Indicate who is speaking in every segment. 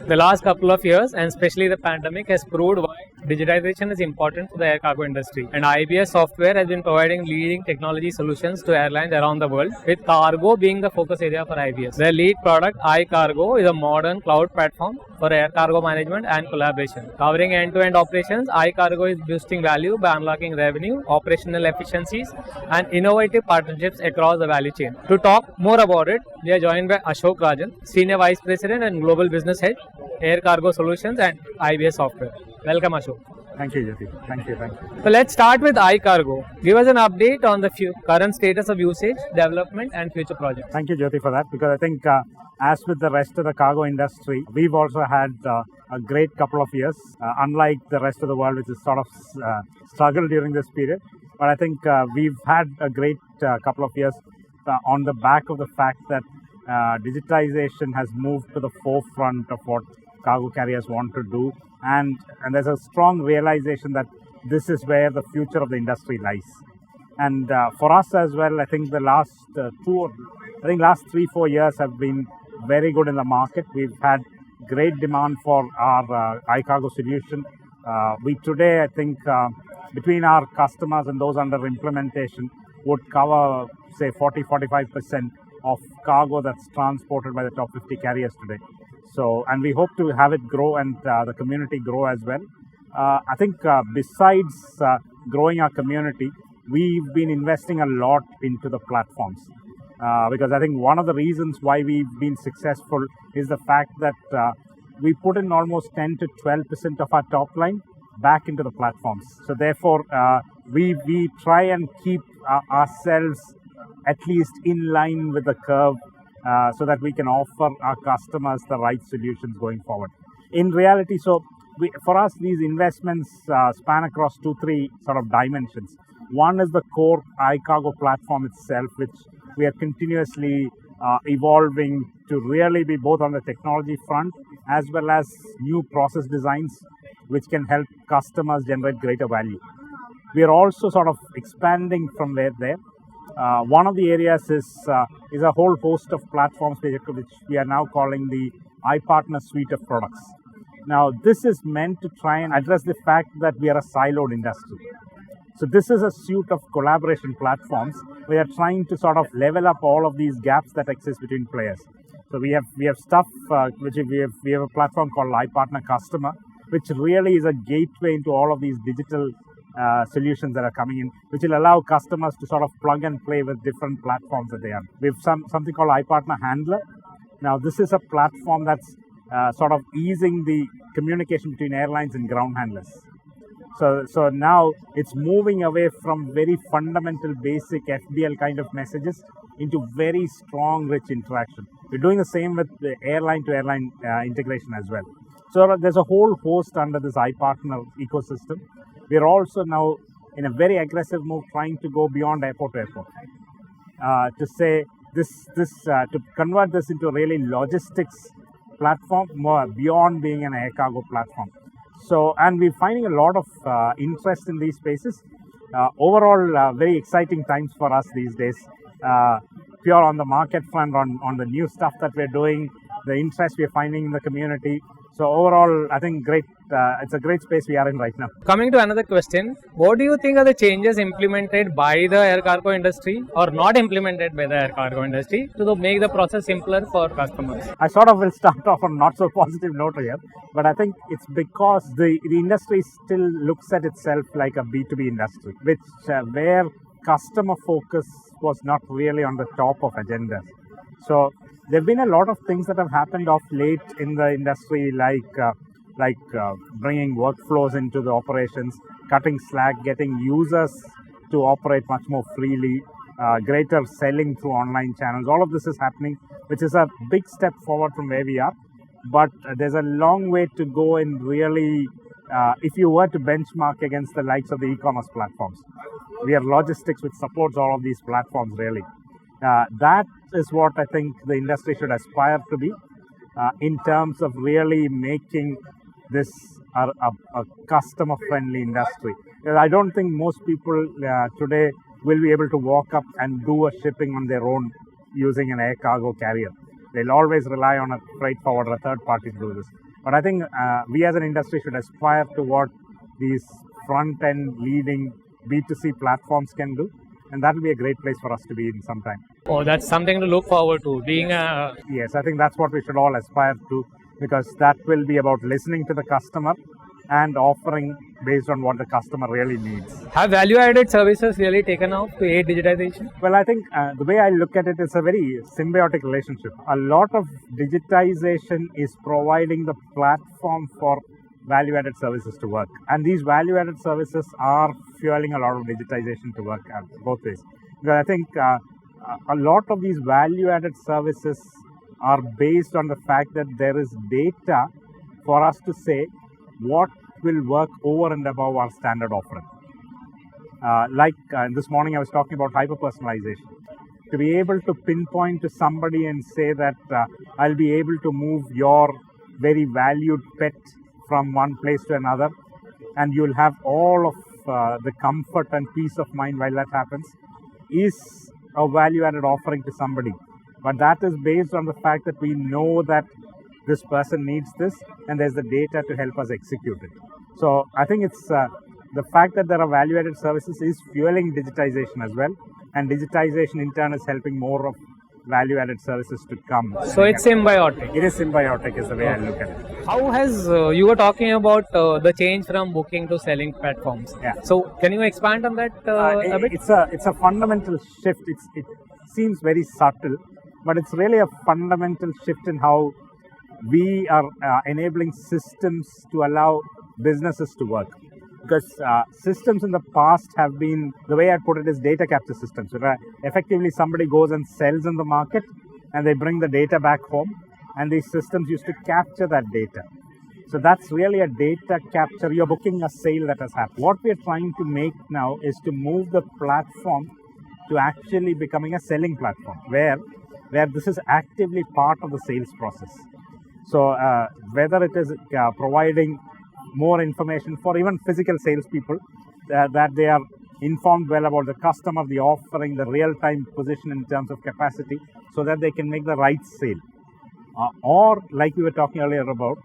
Speaker 1: The last couple of years, and especially the pandemic, has proved why digitization is important for the air cargo industry. And IBS Software has been providing leading technology solutions to airlines around the world, with cargo being the focus area for IBS. Their lead product, iCargo, is a modern cloud platform for air cargo management and collaboration. Covering end-to-end operations, iCargo is boosting value by unlocking revenue, operational efficiencies, and innovative partnerships across the value chain. To talk more about it, we are joined by Ashok Rajan, Senior Vice President and Global Business Head, Air Cargo Solutions and IBS Software. Welcome, Ashok.
Speaker 2: Thank you, Jyoti. Thank you.
Speaker 1: So let's start with iCargo. Give us an update on the current status of usage, development, and future projects.
Speaker 2: Thank you, Jyoti, for that, because I think as with the rest of the cargo industry, we've also had a great couple of years, unlike the rest of the world, which is sort of struggled during this period. But I think we've had a great couple of years on the back of the fact that digitization has moved to the forefront of what cargo carriers want to do, and there's a strong realization that this is where the future of the industry lies. And for us as well, I think the last 3-4 years have been very good in the market. We've had great demand for our iCargo solution. We today, I think, between our customers and those under implementation, would cover, say, 40-45% of cargo that's transported by the top 50 carriers today. So, and we hope to have it grow and the community grow as well. I think besides growing our community, we've been investing a lot into the platforms. Because I think one of the reasons why we've been successful is the fact that we put in almost 10 to 12% of our top line back into the platforms. So therefore, we try and keep ourselves at least in line with the curve, so that we can offer our customers the right solutions going forward. In reality, for us, these investments span across 2-3 sort of dimensions. One is the core iCargo platform itself, which we are continuously evolving to really be both on the technology front as well as new process designs, which can help customers generate greater value. We are also sort of expanding from there. One of the areas is a whole host of platforms, which we are now calling the iPartner suite of products. Now, this is meant to try and address the fact that we are a siloed industry. So this is a suite of collaboration platforms. We are trying to sort of level up all of these gaps that exist between players. So we have stuff which we have a platform called iPartner Customer, which really is a gateway into all of these digital solutions that are coming in, which will allow customers to sort of plug and play with different platforms that they have. We have something called iPartner Handler. Now, this is a platform that's sort of easing the communication between airlines and ground handlers. So now it's moving away from very fundamental, basic FBL kind of messages into very strong, rich interaction. We're doing the same with the airline-to-airline integration as well. So there's a whole host under this iPartner ecosystem. We're also now in a very aggressive move trying to go beyond airport to airport. To say to convert this into a really logistics platform, more beyond being an air cargo platform. So, and we're finding a lot of interest in these spaces. Overall, very exciting times for us these days. Pure on the market front, on the new stuff that we're doing, the interest we're finding in the community. So overall, I think great. It's a great space we are in right now.
Speaker 1: Coming to another question, what do you think are the changes implemented by the air cargo industry or not implemented by the air cargo industry to make the process simpler for customers?
Speaker 2: I sort of will start off on a not so positive note here, but I think it's because the industry still looks at itself like a B2B industry, which where customer focus was not really on the top of agendas. So there have been a lot of things that have happened of late in the industry, like bringing workflows into the operations, cutting slack, getting users to operate much more freely, greater selling through online channels. All of this is happening, which is a big step forward from where we are. But there's a long way to go in really, if you were to benchmark against the likes of the e-commerce platforms. We are logistics, which supports all of these platforms really. That is what I think the industry should aspire to be in terms of really making this a customer-friendly industry. I don't think most people today will be able to walk up and do a shipping on their own using an air cargo carrier. They'll always rely on a freight forwarder, a third party to do this. But I think we as an industry should aspire to what these front-end leading B2C platforms can do. And that will be a great place for us to be in some time.
Speaker 1: Oh, that's something to look forward to. Being a
Speaker 2: Yes, I think that's what we should all aspire to, because that will be about listening to the customer and offering based on what the customer really needs.
Speaker 1: have value-added services really taken off to aid digitization?
Speaker 2: Well, I think the way I look at it is a very symbiotic relationship. A lot of digitization is providing the platform for value-added services to work. And these value-added services are fueling a lot of digitization to work both ways. Because I think a lot of these value-added services are based on the fact that there is data for us to say what will work over and above our standard offering. This morning I was talking about hyper-personalization. To be able to pinpoint to somebody and say that I'll be able to move your very valued pet from one place to another, and you'll have all of the comfort and peace of mind while that happens, is a value-added offering to somebody. But that is based on the fact that we know that this person needs this, and there's the data to help us execute it. So I think it's the fact that there are value-added services is fueling digitization as well, and digitization in turn is helping more of value-added services to come.
Speaker 1: So it's symbiotic.
Speaker 2: It is symbiotic is the way I look at it.
Speaker 1: How has you were talking about the change from booking to selling platforms?
Speaker 2: Yeah.
Speaker 1: So can you expand on that a bit?
Speaker 2: It's a fundamental shift. It seems very subtle, but it's really a fundamental shift in how we are enabling systems to allow businesses to work. Because systems in the past have been, the way I put it is data capture systems. So effectively somebody goes and sells in the market and they bring the data back home, and these systems used to capture that data. So that's really a data capture. You're booking a sale that has happened. What we're trying to make now is to move the platform to actually becoming a selling platform where this is actively part of the sales process. So whether it is providing more information for even physical salespeople, that they are informed well about the customer, the offering, the real-time position in terms of capacity, so that they can make the right sale. Or like we were talking earlier about,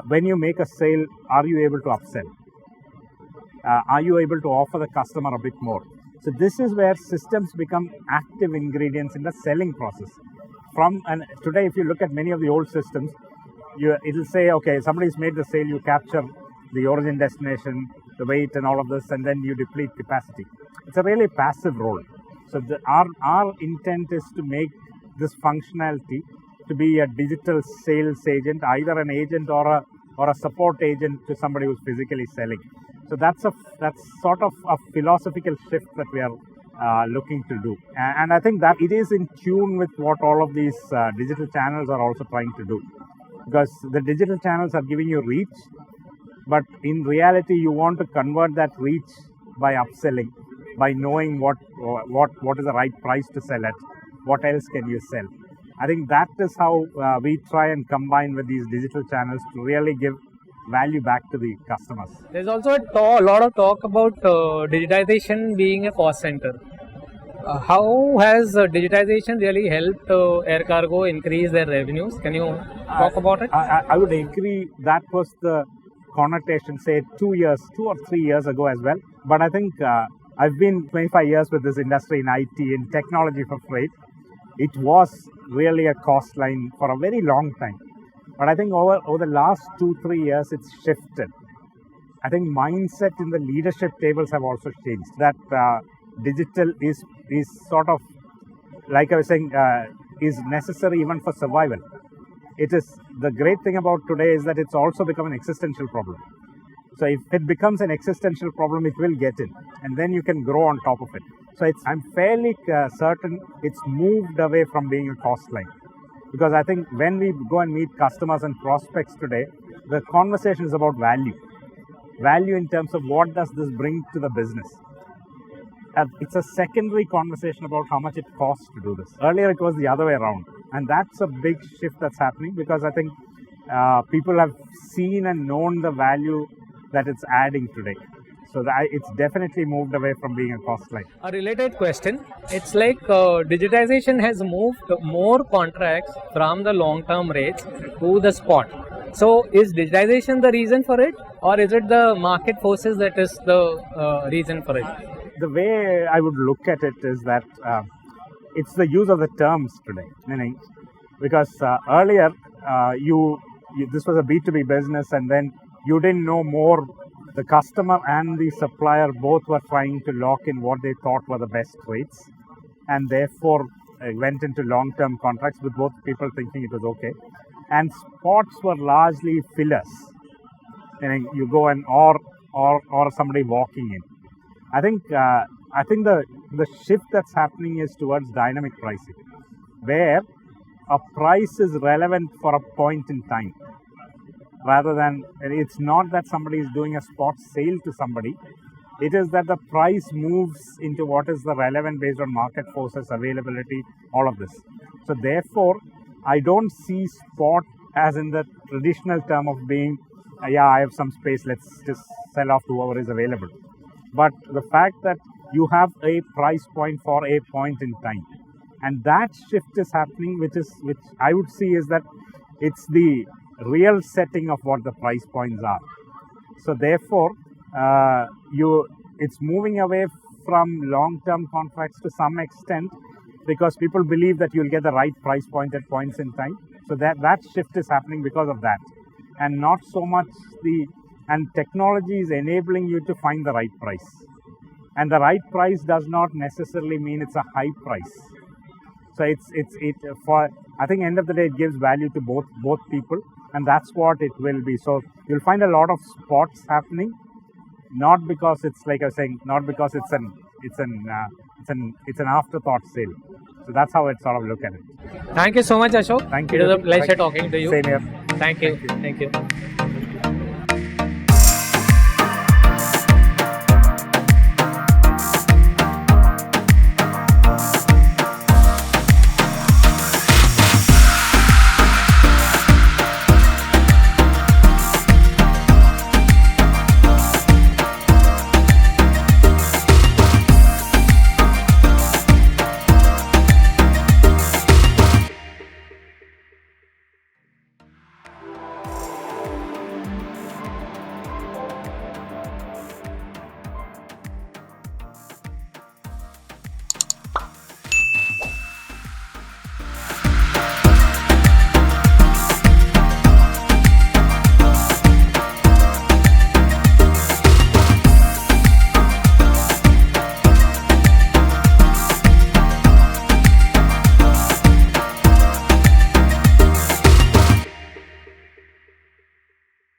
Speaker 2: when you make a sale, are you able to upsell? Are you able to offer the customer a bit more? So this is where systems become active ingredients in the selling process. And today, if you look at many of the old systems, it'll say, okay, somebody's made the sale, you capture the origin, destination, the weight and all of this, and then you deplete capacity. It's a really passive role. So our intent is to make this functionality to be a digital sales agent, either an agent or a support agent to somebody who's physically selling. So that's sort of a philosophical shift that we are looking to do. And I think that it is in tune with what all of these digital channels are also trying to do. Because the digital channels are giving you reach, but in reality, you want to convert that reach by upselling, by knowing what is the right price to sell at, what else can you sell. I think that is how we try and combine with these digital channels to really give value back to the customers.
Speaker 1: There's also a lot of talk about digitization being a cost center. How has digitization really helped Air Cargo increase their revenues? Can you talk about it?
Speaker 2: I would agree that was the connotation, say 2 or 3 years ago as well. But I think I've been 25 years with this industry in IT, in technology for freight. It was really a cost line for a very long time. But I think over the last 2-3 years, it's shifted. I think mindset in the leadership tables have also changed. That digital is sort of, like I was saying, is necessary even for survival. It is, the great thing about today is that it's also become an existential problem. So if it becomes an existential problem, it will get in, and then you can grow on top of it. So I'm fairly certain it's moved away from being a cost line. Because I think when we go and meet customers and prospects today, the conversation is about value. Value in terms of what does this bring to the business. It's a secondary conversation about how much it costs to do this. Earlier it was the other way around. And that's a big shift that's happening, because I think people have seen and known the value that it's adding today. So it's definitely moved away from being a cost line.
Speaker 1: A related question, it's like digitization has moved more contracts from the long-term rates to the spot. So is digitization the reason for it, or is it the market forces that is the reason for it?
Speaker 2: The way I would look at it is that it's the use of the terms today. Meaning, because earlier this was a B2B business, and then you didn't know more. The customer and the supplier both were trying to lock in what they thought were the best rates, and therefore went into long-term contracts with both people thinking it was okay. And spots were largely fillers. Meaning you go and or somebody walking in. I think the shift that's happening is towards dynamic pricing, where a price is relevant for a point in time, rather than, it's not that somebody is doing a spot sale to somebody. It is that the price moves into what is the relevant based on market forces, availability, all of this. So therefore, I don't see spot as in the traditional term of being, I have some space, let's just sell off to whoever is available. But the fact that you have a price point for a point in time, and that shift is happening, which I would see is that it's the real setting of what the price points are. So therefore, it's moving away from long-term contracts to some extent, because people believe that you'll get the right price point at points in time. So that shift is happening because of that, and not so much and technology is enabling you to find the right price. And the right price does not necessarily mean it's a high price. So I think end of the day, it gives value to both people, and that's what it will be. So you'll find a lot of spots happening, not because it's, like I was saying, not because it's an afterthought sale. So that's how it sort of look at it.
Speaker 1: Thank you so much, Ashok.
Speaker 2: Thank you.
Speaker 1: It was a pleasure talking to you.
Speaker 2: Same here.
Speaker 1: Thank you.